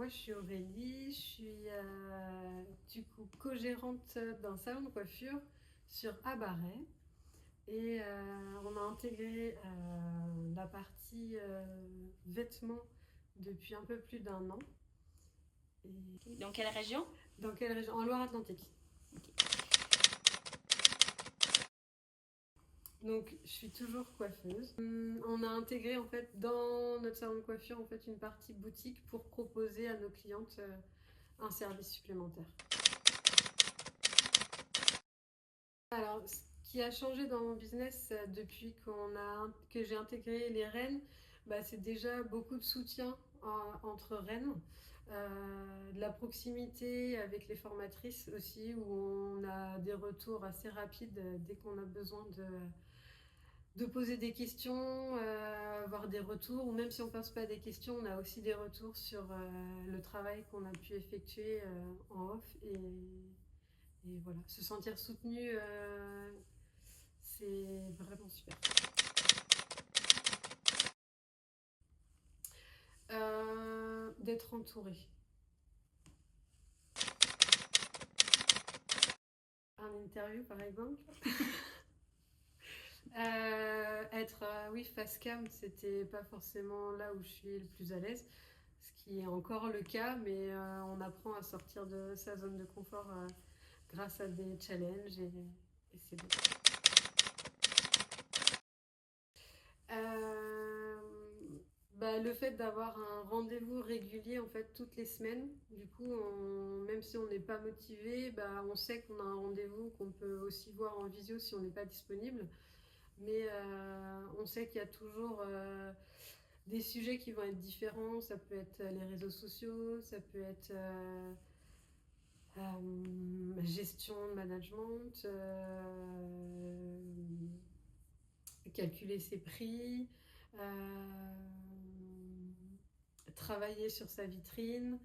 moi je suis Aurélie, je suis du coup co-gérante d'un salon de coiffure sur Abaret et on a intégré la partie vêtements depuis un peu plus d'un an. Et dans quelle région? Dans quelle région? En Loire-Atlantique. Okay. Donc je suis toujours coiffeuse. On a intégré en fait dans notre salon de coiffure en fait une partie boutique pour proposer à nos clientes un service supplémentaire. Alors, ce qui a changé dans mon business depuis que j'ai intégré les reines, c'est déjà beaucoup de soutien entre reines, de la proximité avec les formatrices aussi, où on a des retours assez rapides dès qu'on a besoin de poser des questions, avoir des retours, ou même si on ne pose pas des questions, on a aussi des retours sur le travail qu'on a pu effectuer en off. Et voilà, se sentir soutenu, c'est vraiment super. D'être entouré. Un interview par exemple. Être oui, face cam, c'était pas forcément là où je suis le plus à l'aise, ce qui est encore le cas, mais on apprend à sortir de sa zone de confort grâce à des challenges et c'est bon. Le fait d'avoir un rendez-vous régulier en fait toutes les semaines, du coup même si on n'est pas motivé, on sait qu'on a un rendez-vous qu'on peut aussi voir en visio si on n'est pas disponible, mais on sait qu'il y a toujours des sujets qui vont être différents. Ça peut être les réseaux sociaux, ça peut être gestion, management, calculer ses prix, travailler sur sa vitrine.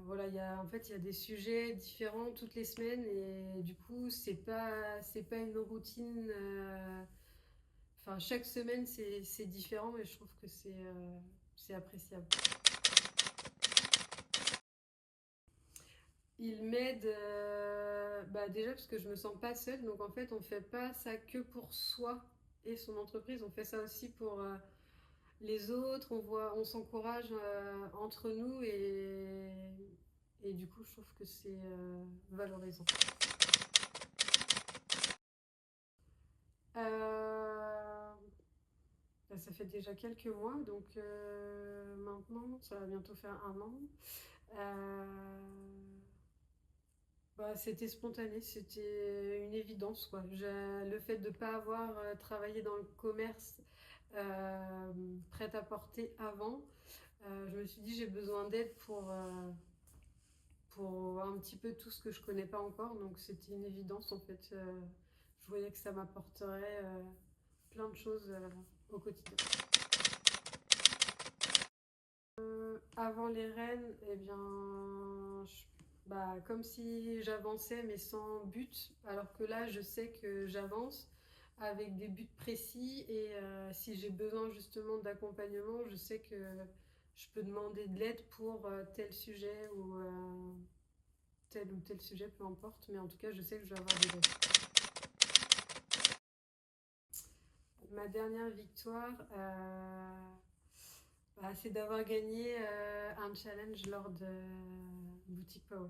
Voilà, en fait, il y a des sujets différents toutes les semaines et du coup, c'est pas une routine. Chaque semaine, c'est différent et je trouve que c'est appréciable. Il m'aide déjà parce que je me sens pas seule, donc en fait, on fait pas ça que pour soi et son entreprise, on fait ça aussi pour les autres, on s'encourage entre nous et du coup je trouve que c'est valorisant. Ça fait déjà quelques mois, donc maintenant ça va bientôt faire un an. C'était spontané, c'était une évidence, quoi. Le fait de ne pas avoir travaillé dans le commerce prêt-à-porter avant, je me suis dit j'ai besoin d'aide pour un petit peu tout ce que je connais pas encore, donc c'était une évidence en fait. Je voyais que ça m'apporterait plein de choses au quotidien. Avant les reines, eh bien, comme si j'avançais mais sans but, alors que là je sais que j'avance avec des buts précis et si j'ai besoin justement d'accompagnement, je sais que je peux demander de l'aide pour tel sujet ou tel sujet, peu importe, mais en tout cas je sais que je vais avoir des aides. Ma dernière victoire, c'est d'avoir gagné un challenge lors de Boutique Power.